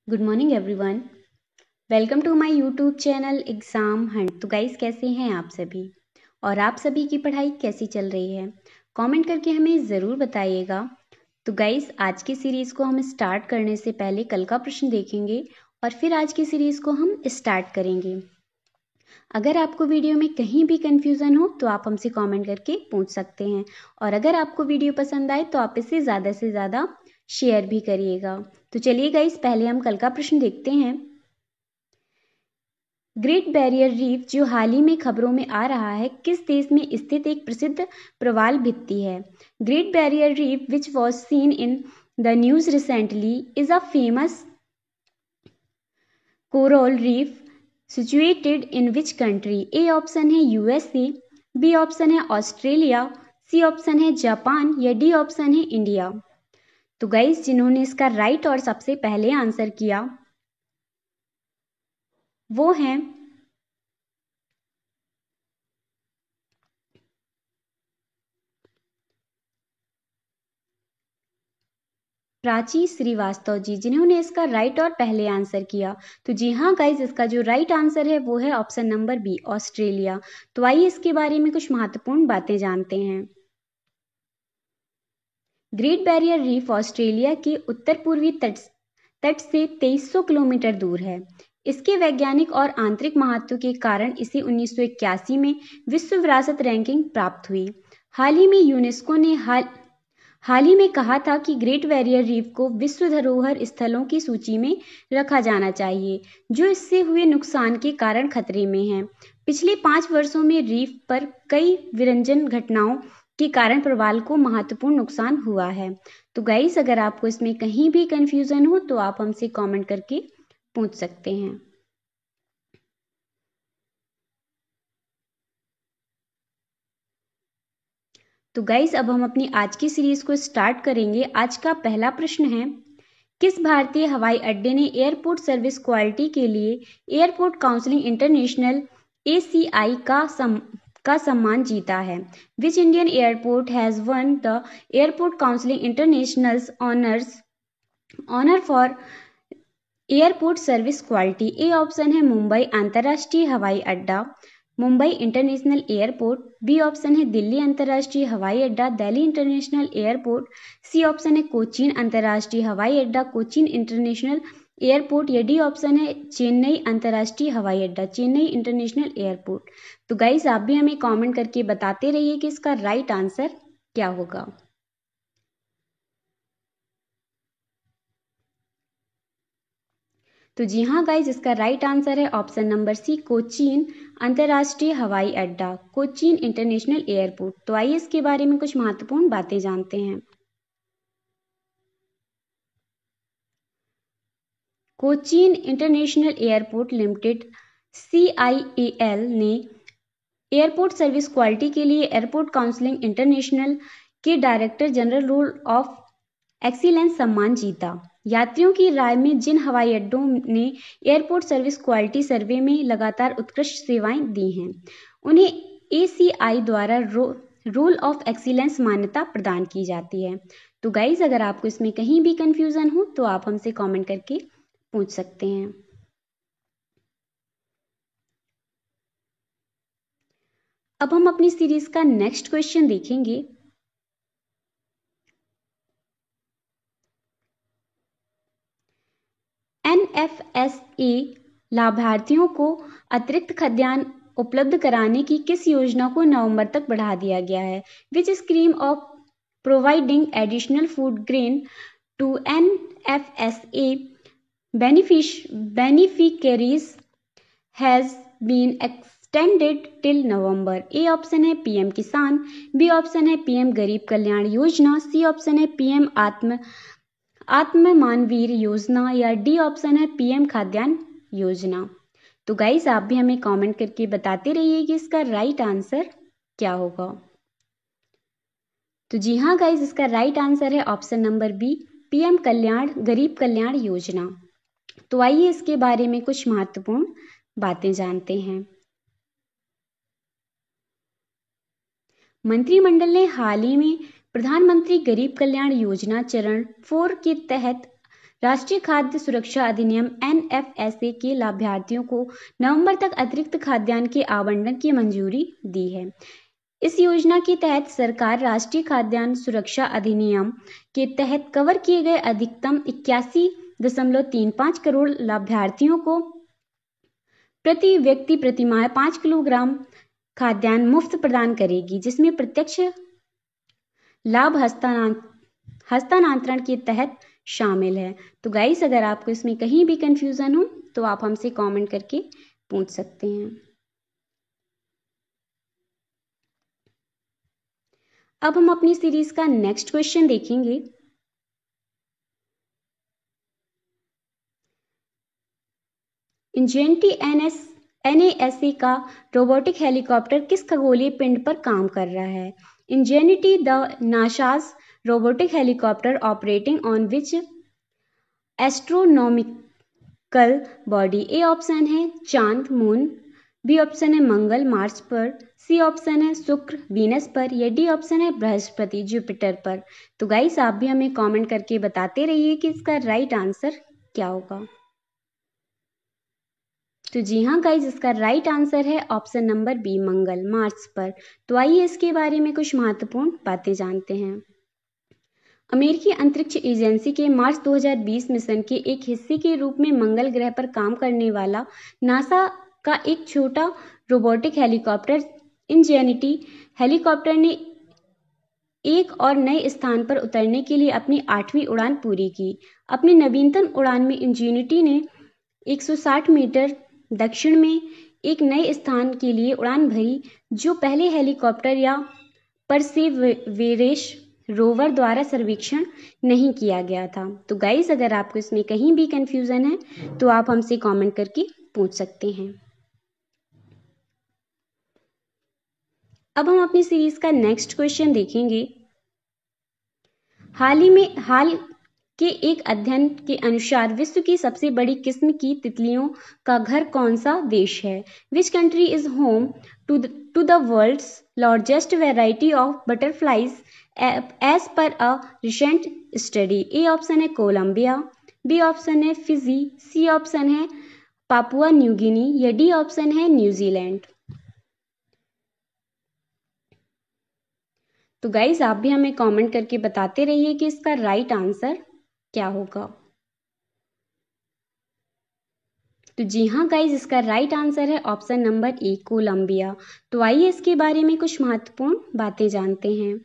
Good morning everyone. Welcome to my YouTube channel Exam Hunt. तो guys कैसे हैं आप सभी और आप सभी की पढ़ाई कैसी चल रही है, कमेंट करके हमें ज़रूर बताइएगा। तो गाइस आज की सीरीज़ को हम स्टार्ट करने से पहले कल का प्रश्न देखेंगे और फिर आज की सीरीज़ को हम स्टार्ट करेंगे। अगर आपको वीडियो में कहीं भी कन्फ्यूज़न हो तो आप हमसे कमेंट करके पूछ सकते हैं और अगर आपको वीडियो पसंद आए तो आप इसे ज़्यादा से ज़्यादा शेयर भी करिएगा। तो चलिए गाइस पहले हम कल का प्रश्न देखते हैं। ग्रेट बैरियर रीफ जो हाल ही में खबरों में आ रहा है, किस देश में स्थित एक प्रसिद्ध प्रवाल भित्ति है? Great barrier reef which was seen in the news recently is a famous coral reef situated in which country? A option है यूएसए, बी ऑप्शन है ऑस्ट्रेलिया, सी ऑप्शन है जापान या डी ऑप्शन है इंडिया। तो गाइस जिन्होंने इसका right और सबसे पहले आंसर किया वो हैं प्राची श्रीवास्तव जी, जिन्होंने इसका राइट और पहले आंसर किया। तो जी हाँ गाइज, इसका जो राइट आंसर है वो है ऑप्शन नंबर बी, ऑस्ट्रेलिया। तो आइए इसके बारे में कुछ महत्वपूर्ण बातें जानते हैं। ग्रेट बैरियर रीफ ऑस्ट्रेलिया के उत्तर पूर्वी तट से 2300 किलोमीटर दूर है। इसके वैज्ञानिक और आंतरिक महत्व के कारण इसे 1981 में विश्व विरासत रैंकिंग प्राप्त हुई। हाल ही में यूनेस्को ने हाल ही में कहा था कि ग्रेट बैरियर रीफ को विश्व धरोहर स्थलों की सूची में रखा जाना चाहिए, जो इससे हुए नुकसान के कारण खतरे में है। पिछले 5 वर्षों में रीफ पर कई विरंजन घटनाओं के कारण प्रवाल को महत्वपूर्ण नुकसान हुआ है। तो गाइस अगर आपको इसमें कहीं भी कंफ्यूजन हो तो आप हमसे कमेंट करके पूछ सकते हैं। तो गाइस अब हम अपनी आज की सीरीज को स्टार्ट करेंगे। आज का पहला प्रश्न है, किस भारतीय हवाई अड्डे ने एयरपोर्ट सर्विस क्वालिटी के लिए एयरपोर्ट काउंसिल इंटरनेशनल (ACI) का सम्मान जीता है? Which Indian airport has won the Airport Council Internationals honour for airport service quality? A option है मुंबई अंतर्राष्ट्रीय हवाई अड्डा, Mumbai international airport, B option है दिल्ली अंतर्राष्ट्रीय हवाई अड्डा, Delhi international airport, C option है कोचीन अंतर्राष्ट्रीय हवाई अड्डा, कोचीन इंटरनेशनल एयरपोर्ट, या डी ऑप्शन है चेन्नई अंतर्राष्ट्रीय हवाई अड्डा, चेन्नई इंटरनेशनल एयरपोर्ट। तो गाइस आप भी हमें कमेंट करके बताते रहिए कि इसका राइट आंसर क्या होगा। तो जी हाँ गाइज, इसका राइट आंसर है ऑप्शन नंबर सी, कोचीन अंतर्राष्ट्रीय हवाई अड्डा, कोचीन इंटरनेशनल एयरपोर्ट। तो आइए इसके बारे में कुछ महत्वपूर्ण बातें जानते हैं। Cochin international Airport Limited CIAL ने एयरपोर्ट सर्विस क्वालिटी के लिए एयरपोर्ट काउंसिल इंटरनेशनल के director general role of excellence सम्मान जीता। यात्रियों की राय में जिन हवाई अड्डों ने एयरपोर्ट सर्विस क्वालिटी सर्वे में लगातार उत्कृष्ट सेवाएं दी हैं, उन्हें ACI द्वारा रोल ऑफ एक्सीलेंस मान्यता प्रदान की जाती है। तो गाइज अगर आपको इसमें कहीं भी कंफ्यूजन हो तो आप हमसे कमेंट करके पूछ सकते हैं। अब हम अपनी सीरीज का नेक्स्ट क्वेश्चन देखेंगे। NFSA लाभार्थियों को अतिरिक्त खाद्यान्न उपलब्ध कराने की किस योजना को नवंबर तक बढ़ा दिया गया है? Which scheme of providing additional food grain to NFSA beneficiaries has been extended till November? A option है PM किसान, बी ऑप्शन है PM गरीब कल्याण योजना, सी ऑप्शन है PM आत्म मानवीर योजना, या डी ऑप्शन है PM खाद्यान्न योजना। तो गाइस आप भी हमें कमेंट करके बताते रहिए कि इसका राइट आंसर क्या होगा। तो जी हाँ गाइस, इसका राइट आंसर है ऑप्शन नंबर बी, PM गरीब कल्याण योजना। तो आइए इसके बारे में कुछ महत्वपूर्ण बातें जानते हैं। मंत्रिमंडल ने हाल ही में प्रधानमंत्री गरीब कल्याण योजना चरण 4 के तहत राष्ट्रीय खाद्य सुरक्षा अधिनियम NFSA के लाभार्थियों को नवंबर तक अतिरिक्त खाद्यान्न के आवंटन की मंजूरी दी है। इस योजना के तहत सरकार राष्ट्रीय खाद्यान्न सुरक्षा अधिनियम के तहत कवर किए गए अधिकतम 81.35 करोड़ लाभार्थियों को प्रति व्यक्ति प्रतिमाह 5 किलोग्राम खाद्यान्न मुफ्त प्रदान करेगी, जिसमें प्रत्यक्ष लाभ हस्तांतरण के तहत शामिल है। तो गाइस, अगर आपको इसमें कहीं भी कंफ्यूजन हो तो आप हमसे कमेंट करके पूछ सकते हैं। अब हम अपनी सीरीज का नेक्स्ट क्वेश्चन देखेंगे। इंजेनिटी NASA का रोबोटिक हेलीकॉप्टर किस खगोलीय पिंड पर काम कर रहा है? Ingenuity the NASA's robotic helicopter operating on which astronomical body? A option है चांद मून, बी ऑप्शन है मंगल मार्स पर, सी ऑप्शन है शुक्र वीनस पर, या डी ऑप्शन है बृहस्पति जुपिटर पर। तो गाइस, आप भी हमें कमेंट करके बताते रहिए कि इसका राइट आंसर क्या होगा। तो जी हाँ गाइस, इसका राइट आंसर है ऑप्शन नंबर बी मंगल मार्स पर। तो आइए इसके बारे में कुछ महत्वपूर्ण बातें जानते हैं। अमेरिकी अंतरिक्ष एजेंसी के मार्च 2020 मिशन के एक हिस्से के रूप में मंगल ग्रह पर काम करने वाला नासा का एक छोटा रोबोटिक हेलीकॉप्टर इंजेनिटी हेलीकॉप्टर ने एक और नए स्थान पर उतरने के लिए अपनी 8वीं उड़ान पूरी की। अपनी नवीनतम उड़ान में इंजेनिटी ने 160 मीटर दक्षिण में एक नए स्थान के लिए उड़ान भरी, जो पहले हेलीकॉप्टर या परसेवेरेंस रोवर द्वारा सर्वेक्षण नहीं किया गया था। तो गाइस, अगर आपको इसमें कहीं भी कंफ्यूजन है तो आप हमसे कमेंट करके पूछ सकते हैं। अब हम अपनी सीरीज का नेक्स्ट क्वेश्चन देखेंगे। हाल के एक अध्ययन के अनुसार विश्व की सबसे बड़ी किस्म की तितलियों का घर कौन सा देश है? Which country is home to the world's largest variety of butterflies as per a recent study? A option है कोलंबिया, बी ऑप्शन है फिजी, सी ऑप्शन है पापुआ न्यू गिनी, या डी ऑप्शन है न्यूजीलैंड। तो गाइस, आप भी हमें comment करके बताते रहिए कि इसका राइट आंसर क्या होगा। तो जी हाँ गाइस, इसका राइट आंसर है ऑप्शन नंबर ए कोलंबिया। तो आइए इसके बारे में कुछ महत्वपूर्ण बातें जानते हैं।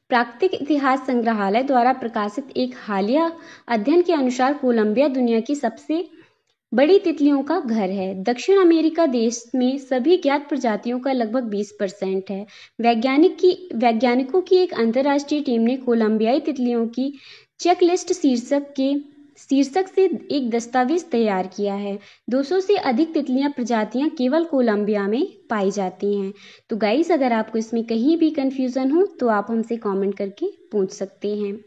प्राकृतिक इतिहास संग्रहालय द्वारा प्रकाशित एक हालिया अध्ययन के अनुसार कोलंबिया दुनिया की सबसे बड़ी तितलियों का घर है। दक्षिण अमेरिका देश में सभी ज्ञात प्रजातियों का लगभग 20% है। वैज्ञानिकों की एक अंतर्राष्ट्रीय टीम ने कोलंबियाई तितलियों की चेकलिस्ट शीर्षक से एक दस्तावेज तैयार किया है। 200 से अधिक प्रजातियां केवल कोलंबिया में पाई जाती हैं। तो गाइस, अगर आपको इसमें कहीं भी कंफ्यूजन हो तो आप हमसे कमेंट करके पूछ सकते हैं।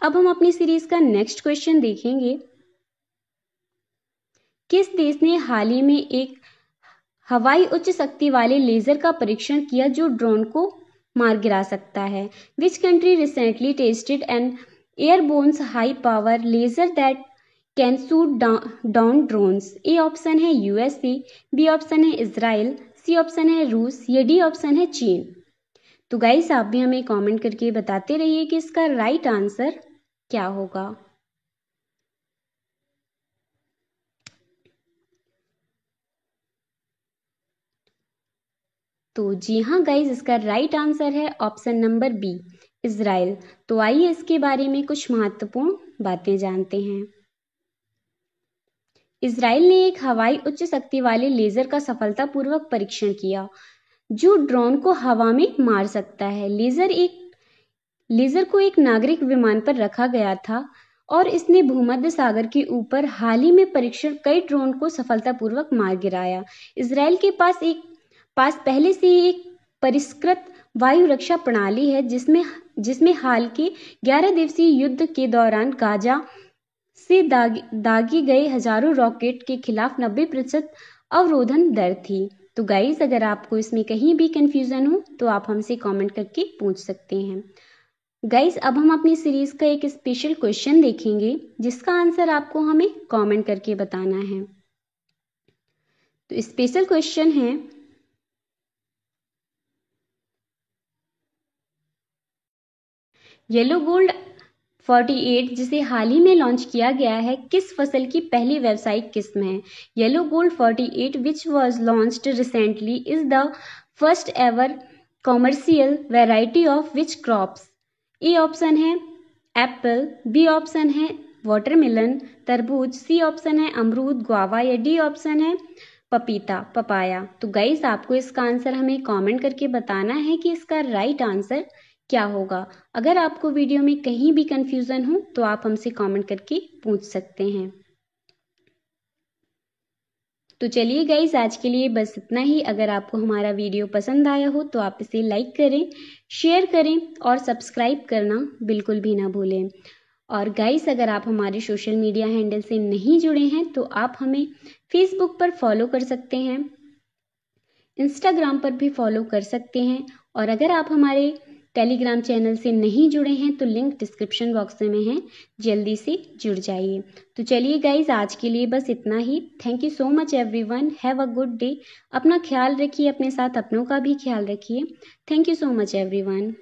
अब हम अपनी सीरीज का नेक्स्ट क्वेश्चन देखेंगे। किस देश ने हाल ही में एक हवाई उच्च शक्ति वाले लेजर का परीक्षण किया जो ड्रोन को मार गिरा सकता है? Which country recently tested an airborne high power laser that can shoot down drones? A option है USA, बी ऑप्शन है इजराइल, सी ऑप्शन है रूस, या डी ऑप्शन है चीन। तो गाइस, आप भी हमें कमेंट करके बताते रहिए कि इसका राइट आंसर क्या होगा। तो जी हाँ गाइस, इसका राइट आंसर है ऑप्शन नंबर बी इजराइल। तो आइए इसके बारे में कुछ महत्वपूर्ण बातें जानते हैं। इजराइल ने एक हवाई उच्च शक्ति वाले लेजर का सफलतापूर्वक परीक्षण किया जो ड्रोन को हवा में मार सकता है। लेजर को एक नागरिक विमान पर रखा गया था और इसने भूमध्य सागर के ऊपर हाल ही में परीक्षण कई ड्रोन को सफलतापूर्वक मार गिराया। इजराइल के पास पहले से ही एक परिष्कृत वायु रक्षा प्रणाली है जिसमें हाल के 11 दिवसीय युद्ध के दौरान गाजा से दागी गए हजारों रॉकेट के खिलाफ 90% अवरोधन दर थी। तो गाइस, अगर आपको इसमें कहीं भी कंफ्यूजन हो तो आप हमसे कमेंट करके पूछ सकते हैं। गाइस अब हम अपनी सीरीज का एक स्पेशल क्वेश्चन देखेंगे जिसका आंसर आपको हमें कमेंट करके बताना है। तो स्पेशल क्वेश्चन है, येलो गोल्ड 48 जिसे हाल ही में लॉन्च किया गया है किस फसल की पहली व्यावसायिक किस्म है। Yellow gold 48 which was launched recently is the first ever commercial variety of which crops. A option है एप्पल, बी ऑप्शन है वाटरमेलन तरबूज, सी ऑप्शन है अमरूद गुआवा या डी ऑप्शन है पपीता पपाया। तो गाइस आपको इसका आंसर हमें कमेंट करके बताना है कि इसका राइट आंसर क्या होगा। अगर आपको वीडियो में कहीं भी कंफ्यूजन हो तो आप हमसे कमेंट करके पूछ सकते हैं। तो चलिए गाइस आज के लिए बस इतना ही। अगर आपको हमारा वीडियो पसंद आया हो तो आप इसे लाइक करें, शेयर करें और सब्सक्राइब करना बिल्कुल भी ना भूलें। और गाइस अगर आप हमारे सोशल मीडिया हैंडल से नहीं जुड़े हैं तो आप हमें फेसबुक पर फॉलो कर सकते हैं, इंस्टाग्राम पर भी फॉलो कर सकते हैं और अगर आप हमारे टेलीग्राम चैनल से नहीं जुड़े हैं तो लिंक डिस्क्रिप्शन बॉक्स में है, जल्दी से जुड़ जाइए। तो चलिए गाइज आज के लिए बस इतना ही। Thank you so much everyone, have a good day. अपना ख्याल रखिए, अपने साथ अपनों का भी ख्याल रखिए। Thank you so much everyone.